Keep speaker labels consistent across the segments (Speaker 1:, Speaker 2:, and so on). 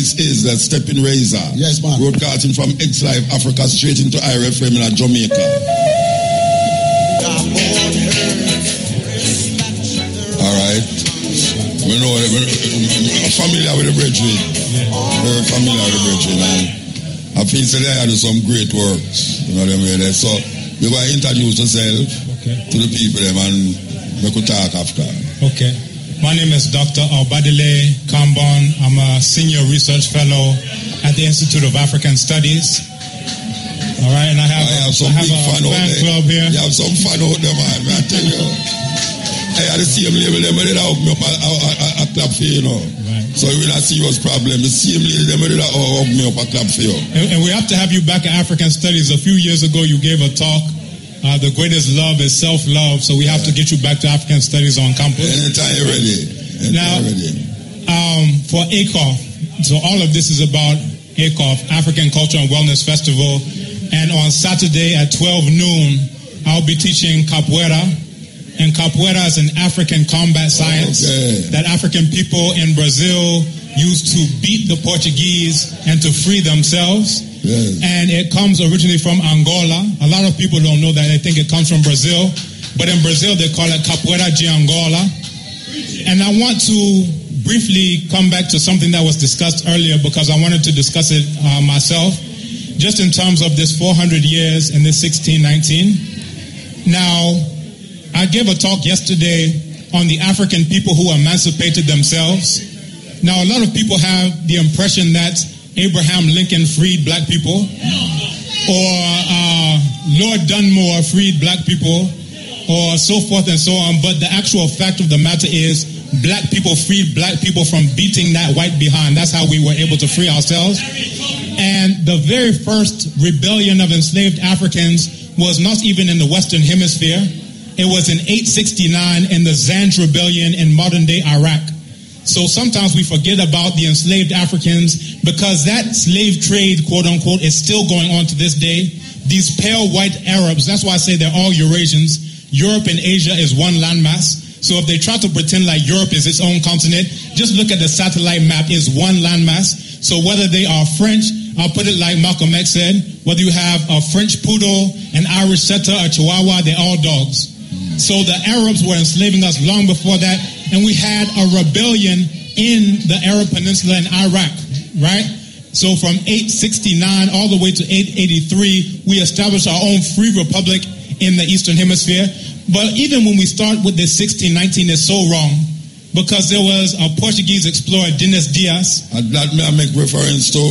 Speaker 1: This is the Stepping Razor.
Speaker 2: Yes, man.
Speaker 1: Broadcasting from X-Live Africa straight into IRFM in Jamaica. Alright. We know, we're familiar with the brethren. Very familiar with the brethren. And I feel today I do some great works. You know what I mean? So, we're going to introduce ourselves to the people and we could talk after.
Speaker 3: Okay. My name is Dr. Albadile Kambon. I'm a senior research fellow at the Institute of African Studies. All right, and I have
Speaker 1: some
Speaker 3: a fan club here.
Speaker 1: You have some fun out there, man. I tell you. Hey, at the same level, they made it out me up a clap for you, know. Right. So when I see serious problem, the same level, they made it out me up a clap for you.
Speaker 3: And we have to have you back at African Studies. A few years ago, you gave a talk. The greatest love is self-love, so we have to get you back to African Studies on campus.
Speaker 1: Anytime you're ready.
Speaker 3: For ACOF, so all of this is about ACOF, African Culture and Wellness Festival, and on Saturday at 12 noon, I'll be teaching capoeira. And capoeira is an African combat science that African people in Brazil used to beat the Portuguese and to free themselves.
Speaker 1: Yes.
Speaker 3: And it comes originally from Angola. A lot of people don't know that. They think it comes from Brazil. But in Brazil, they call it capoeira de Angola. And I want to briefly come back to something that was discussed earlier because I wanted to discuss it myself, just in terms of this 400 years and this 1619. Now, I gave a talk yesterday on the African people who emancipated themselves. Now, a lot of people have the impression that Abraham Lincoln freed black people, or Lord Dunmore freed black people, or so forth and so on. But the actual fact of the matter is black people freed black people from beating that white behind. That's how we were able to free ourselves. And the very first rebellion of enslaved Africans was not even in the Western Hemisphere. It was in 869 in the Zanj Rebellion in modern-day Iraq. So sometimes we forget about the enslaved Africans because that slave trade, quote-unquote, is still going on to this day. These pale white Arabs, that's why I say they're all Eurasians. Europe and Asia is one landmass. So if they try to pretend like Europe is its own continent, just look at the satellite map, is one landmass. So whether they are French, I'll put it like Malcolm X said, whether you have a French poodle, an Irish setter, a Chihuahua, they're all dogs. So the Arabs were enslaving us long before that, and we had a rebellion in the Arab Peninsula in Iraq, right? So from 869 all the way to 883, we established our own free republic in the Eastern Hemisphere. But even when we start with this 1619, it's so wrong, because there was a Portuguese explorer, Dinis Dias.
Speaker 1: And that may I make reference to.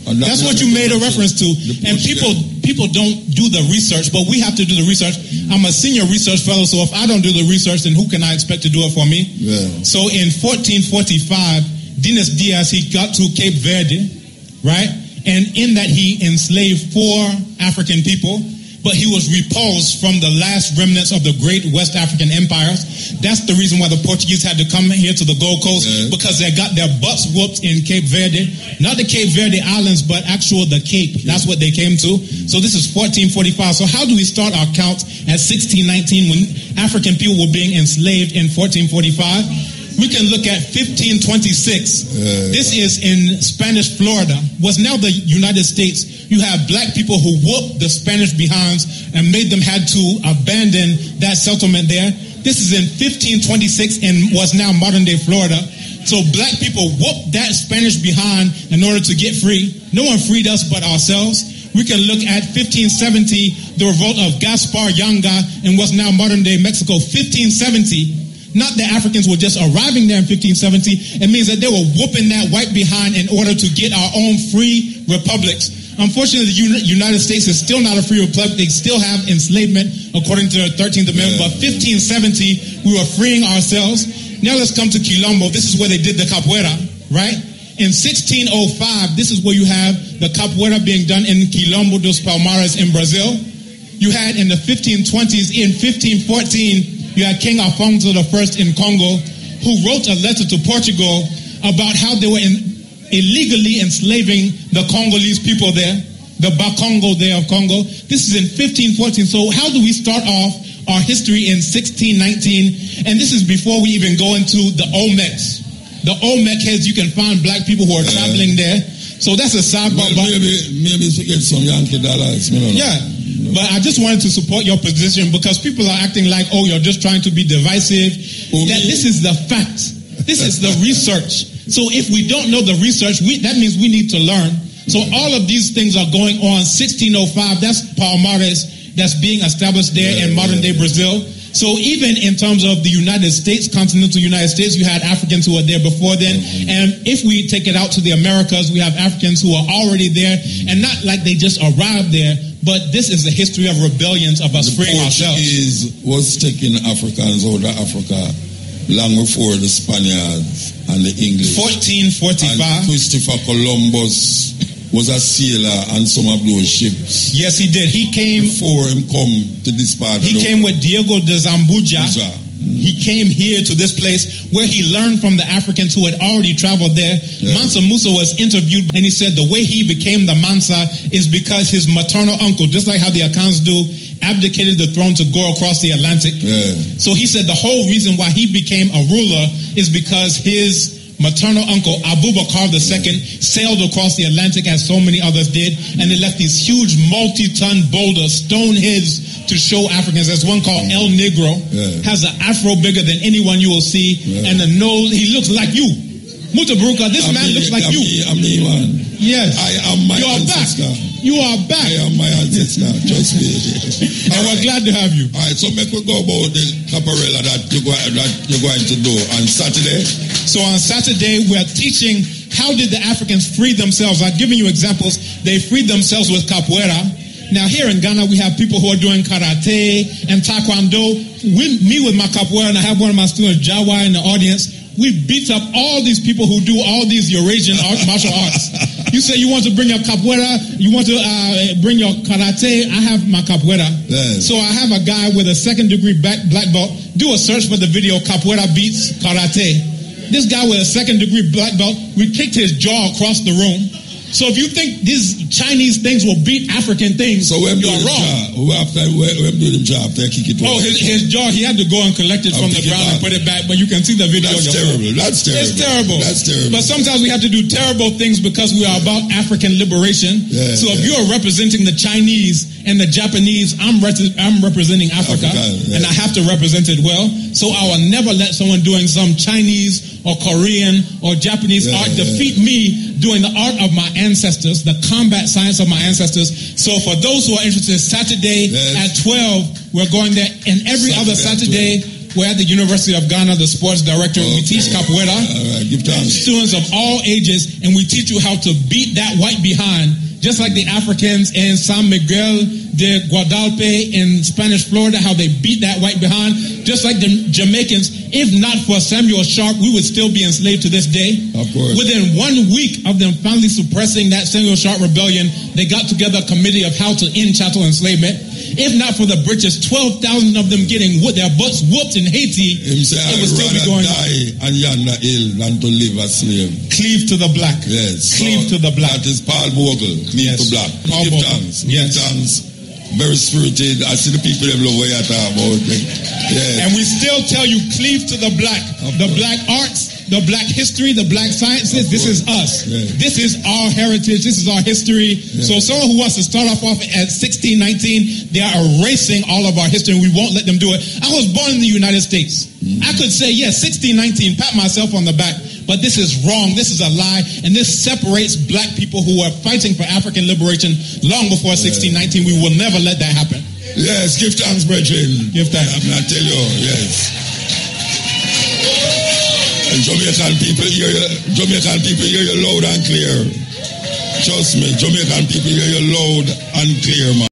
Speaker 3: That's what you made a reference to. And people don't do the research, but we have to do the research. I'm a senior research fellow, so if I don't do the research, then who can I expect to do it for me?
Speaker 1: Yeah.
Speaker 3: So in 1445, Dinis Dias, he got to Cape Verde, right? And in that he enslaved 4 African people, but he was repulsed from the last remnants of the great West African empires. That's the reason why the Portuguese had to come here to the Gold Coast, because they got their butts whooped in Cape Verde. Not the Cape Verde Islands, but the Cape. That's what they came to. So this is 1445. So how do we start our count at 1619 when African people were being enslaved in 1445? We can look at 1526. This is in Spanish Florida. Was now the United States. You have black people who whooped the Spanish behinds and made them had to abandon that settlement there. This is in 1526 in what's now modern day Florida. So black people whooped that Spanish behind in order to get free. No one freed us but ourselves. We can look at 1570, the revolt of Gaspar Yanga in what's now modern day Mexico. 1570. Not that Africans were just arriving there in 1570. It means that they were whooping that white behind in order to get our own free republics. Unfortunately, the United States is still not a free republic. They still have enslavement according to the 13th Amendment. But 1570, we were freeing ourselves. Now let's come to Quilombo. This is where they did the capoeira, right? In 1605, this is where you have the capoeira being done in Quilombo dos Palmares in Brazil. You had in the 1520s, in 1514, you had King Afonso I in Congo, who wrote a letter to Portugal about how they were illegally enslaving the Congolese people there, the Bakongo there of Congo. This is in 1514. So how do we start off our history in 1619? And this is before we even go into the Olmecs. the Olmec heads, you can find black people who are traveling there. So that's a sidebar.
Speaker 1: Well, maybe to get some Yankee dollars.
Speaker 3: Yeah. But I just wanted to support your position because people are acting like, oh, you're just trying to be divisive. This is the fact. This is the research. So if we don't know the research, that means we need to learn. So all of these things are going on. 1605, that's Palmares that's being established there in modern-day Brazil. So even in terms of the United States, continental United States, you had Africans who were there before then. And if we take it out to the Americas, we have Africans who are already there. And not like they just arrived there, but this is the history of rebellions of us freeing ourselves.
Speaker 1: The Portuguese was taking Africans out of Africa long before the Spaniards and the English.
Speaker 3: 1445.
Speaker 1: And Christopher Columbus was a sailor on some of those ships.
Speaker 3: Yes, he did. He came
Speaker 1: before him come to this part.
Speaker 3: He came with Diego de Zambuja. He came here to this place where he learned from the Africans who had already traveled there. Mansa Musa was interviewed and he said the way he became the Mansa is because his maternal uncle, just like how the Akans do, abdicated the throne to go across the Atlantic. So he said the whole reason why he became a ruler is because his maternal uncle, Abubakar II, sailed across the Atlantic as so many others did, and they left these huge multi-ton boulders, stone heads, to show Africans. There's one called El Negro, has an afro bigger than anyone you will see, and a nose, he looks like you. Mutabaruka, this man looks like you.
Speaker 1: I'm the one.
Speaker 3: Yes.
Speaker 1: I am my ancestor.
Speaker 3: You are back.
Speaker 1: I am my ancestor. Trust me.
Speaker 3: And we're glad to have you.
Speaker 1: All right, so make we go about the caparella that you're going to do on Saturday.
Speaker 3: So on Saturday, we're teaching how did the Africans free themselves. I've given you examples. They freed themselves with capoeira. Now here in Ghana, we have people who are doing karate and taekwondo. Me with my capoeira, and I have one of my students, Jawa, in the audience. We beat up all these people who do all these Eurasian martial arts. You say you want to bring your capoeira, you want to bring your karate, I have my capoeira. So I have a guy with a second-degree black belt. Do a search for the video, Capoeira Beats Karate. This guy with a second-degree black belt, we kicked his jaw across the room. So if you think these Chinese things will beat African things,
Speaker 1: so when
Speaker 3: you're wrong.
Speaker 1: After kick it
Speaker 3: oh, his jaw, he had to go and collect it from the ground and put it back, but you can see the video.
Speaker 1: That's terrible. That's terrible.
Speaker 3: It's terrible.
Speaker 1: That's terrible.
Speaker 3: But sometimes we have to do terrible things because we are about African liberation. So if you are representing the Chinese and the Japanese, I'm representing Africa, and I have to represent it well. So I will never let someone doing some Chinese or Korean or Japanese art defeat me doing the art of my ancestors, the combat science of my ancestors. So for those who are interested, Saturday at 12, we're going there. And every other Saturday, we're at the University of Ghana, the sports director. We teach capoeira. Students of all ages, and we teach you how to beat that white behind, just like the Africans in San Miguel de Guadalupe in Spanish Florida, how they beat that white behind, just like the Jamaicans. If not for Samuel Sharp, we would still be enslaved to this day.
Speaker 1: Of course.
Speaker 3: Within 1 week of them finally suppressing that Samuel Sharp rebellion, they got together a committee of how to end chattel enslavement. If not for the British, 12,000 of them getting their butts whooped in Haiti, it would still be going on.
Speaker 1: Die and yonder ill than to live a slave.
Speaker 3: Cleave to the black.
Speaker 1: Yes.
Speaker 3: Cleave to the black.
Speaker 1: That is Paul Vogel. Cleave to black. Give thanks.
Speaker 3: Yes.
Speaker 1: Give thanks. Very spirited. I see the people that love what you talk about. Yes.
Speaker 3: And we still tell you, cleave to the black. The black arts, the black history, the black sciences. This is us.
Speaker 1: Yes.
Speaker 3: This is our heritage. This is our history. Yes. So someone who wants to start off at 1619, they are erasing all of our history, and we won't let them do it. I was born in the United States. I could say, yes, 1619, pat myself on the back. But this is wrong. This is a lie. And this separates black people who are fighting for African liberation long before 1619. We will never let that happen.
Speaker 1: Yes, give thanks, brethren.
Speaker 3: Give thanks.
Speaker 1: I'm going to tell you, yes. And Jamaican people hear you loud and clear. Trust me, Jamaican people hear you loud and clear, man.